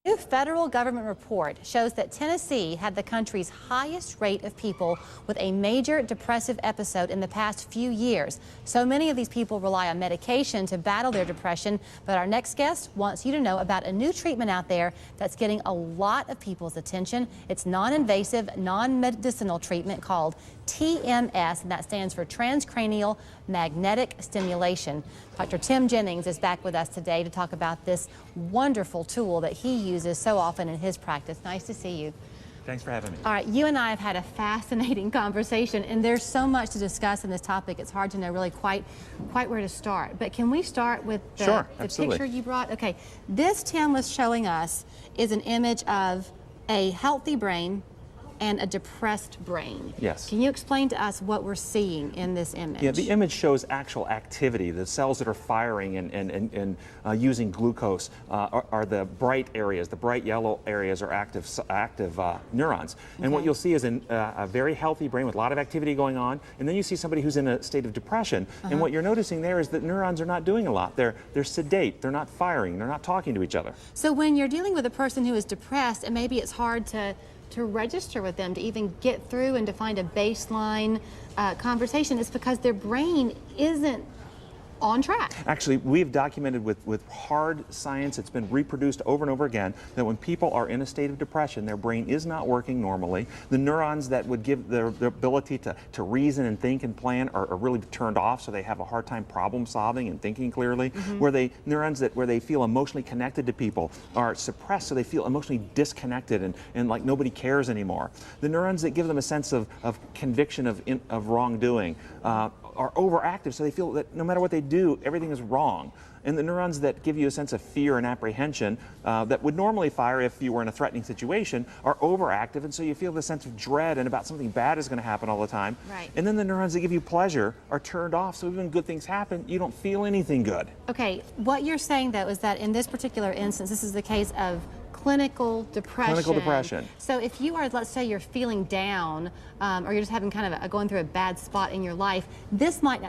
A new federal government report shows that Tennessee had the country's highest rate of people with a major depressive episode in the past few years. So many of these people rely on medication to battle their depression. But our next guest wants you to know about a new treatment out there that's getting a lot of people's attention. It's non-invasive, non-medicinal treatment called TMS, and that stands for transcranial magnetic stimulation. Dr. Tim Jennings is back with us today to talk about this wonderful tool that he uses so often in his practice. Nice to see you. Thanks for having me. All right, you and I have had a fascinating conversation, and there's so much to discuss in this topic. It's hard to know really quite where to start. But can we start with the picture you brought? Okay, this Tim was showing us is an image of a healthy brain and a depressed brain. Yes. Can you explain to us what we're seeing in this image? Yeah, the image shows actual activity. The cells that are firing and using glucose are the bright areas. The bright yellow areas are active neurons. And what you'll see is a very healthy brain with a lot of activity going on, and then you see somebody who's in a state of depression. And what you're noticing there is that neurons are not doing a lot. They're sedate. They're not firing. They're not talking to each other. So when you're dealing with a person who is depressed, and maybe it's hard to register with them, to even get through and to find a baseline conversation, it's because their brain isn't on track. Actually, we've documented with hard science, it's been reproduced over and over again, that when people are in a state of depression, their brain is not working normally. The neurons that would give their ability to reason and think and plan are really turned off, so they have a hard time problem solving and thinking clearly. Neurons where they feel emotionally connected to people are suppressed, so they feel emotionally disconnected and like nobody cares anymore. The neurons that give them a sense of conviction of wrongdoing are overactive, so they feel that no matter what they do, everything is wrong. And the neurons that give you a sense of fear and apprehension that would normally fire if you were in a threatening situation are overactive, and so you feel the sense of dread and about something bad is going to happen all the time. Right. And then the neurons that give you pleasure are turned off, so even good things happen, you don't feel anything good. Okay, what you're saying though is that in this particular instance, this is the case of clinical depression. Clinical depression. So if you are, let's say you're feeling down, or you're just having kind of going through a bad spot in your life, this might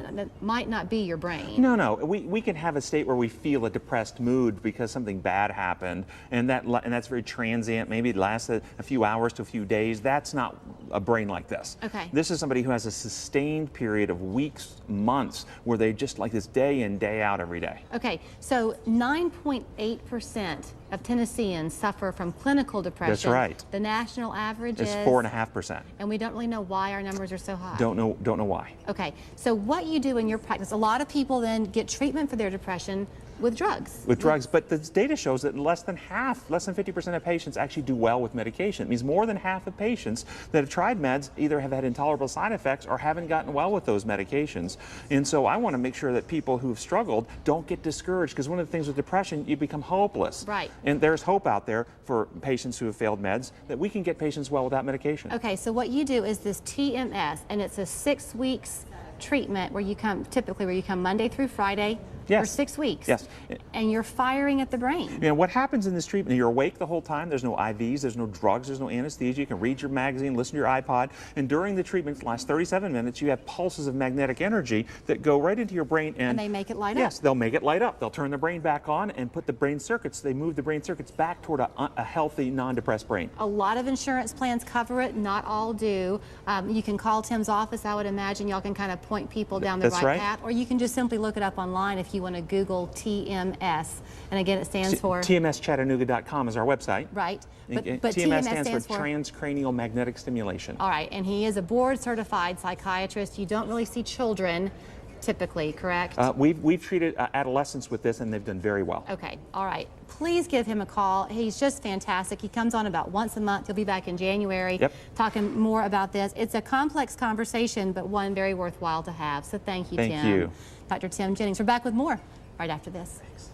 not be your brain. No. We can have a state where we feel a depressed mood because something bad happened, and that's very transient. Maybe it lasts a few hours to a few days. That's not a brain like this. Okay. This is somebody who has a sustained period of weeks, months, where they just like this day in, day out every day. Okay, so 9.8% of Tennesseans suffer from clinical depression. That's right. The national average is 4.5%. And we don't really know why our numbers are so high. Don't know why. Okay, so what you do in your practice, a lot of people then get treatment for their depression with drugs. With drugs, but the data shows that less than 50% of patients actually do well with medication. It means more than half of patients that have tried meds either have had intolerable side effects or haven't gotten well with those medications. And so I want to make sure that people who've struggled don't get discouraged, because one of the things with depression, you become hopeless. Right. And there's hope out there for patients who have failed meds, that we can get patients well without medication. Okay, so what you do is this TMS, and it's a 6 weeks treatment where you come Monday through Friday. Yes. For 6 weeks. Yes. And you're firing at the brain. You know, what happens in this treatment, you're awake the whole time. There's no IVs, there's no drugs, there's no anesthesia. You can read your magazine, listen to your iPod. And during the treatment, the last 37 minutes, you have pulses of magnetic energy that go right into your brain. And they make it light up. Yes, they'll make it light up. They'll turn the brain back on and put the brain circuits, they move the brain circuits back toward a healthy, non-depressed brain. A lot of insurance plans cover it, not all do. You can call Tim's office, I would imagine. Y'all can kind of point people down the right path. Or you can just simply look it up online if you want to Google TMS, and again it stands for TMSchattanooga.com is our website. Right, but TMS stands for transcranial magnetic stimulation. All right, and he is a board certified psychiatrist. You don't really see children typically, correct? We've treated adolescents with this, and they've done very well. Okay, all right. Please give him a call. He's just fantastic. He comes on about once a month. He'll be back in January talking more about this. It's a complex conversation, but one very worthwhile to have. So thank you, Tim. Thank you. Dr. Tim Jennings. We're back with more right after this. Thanks.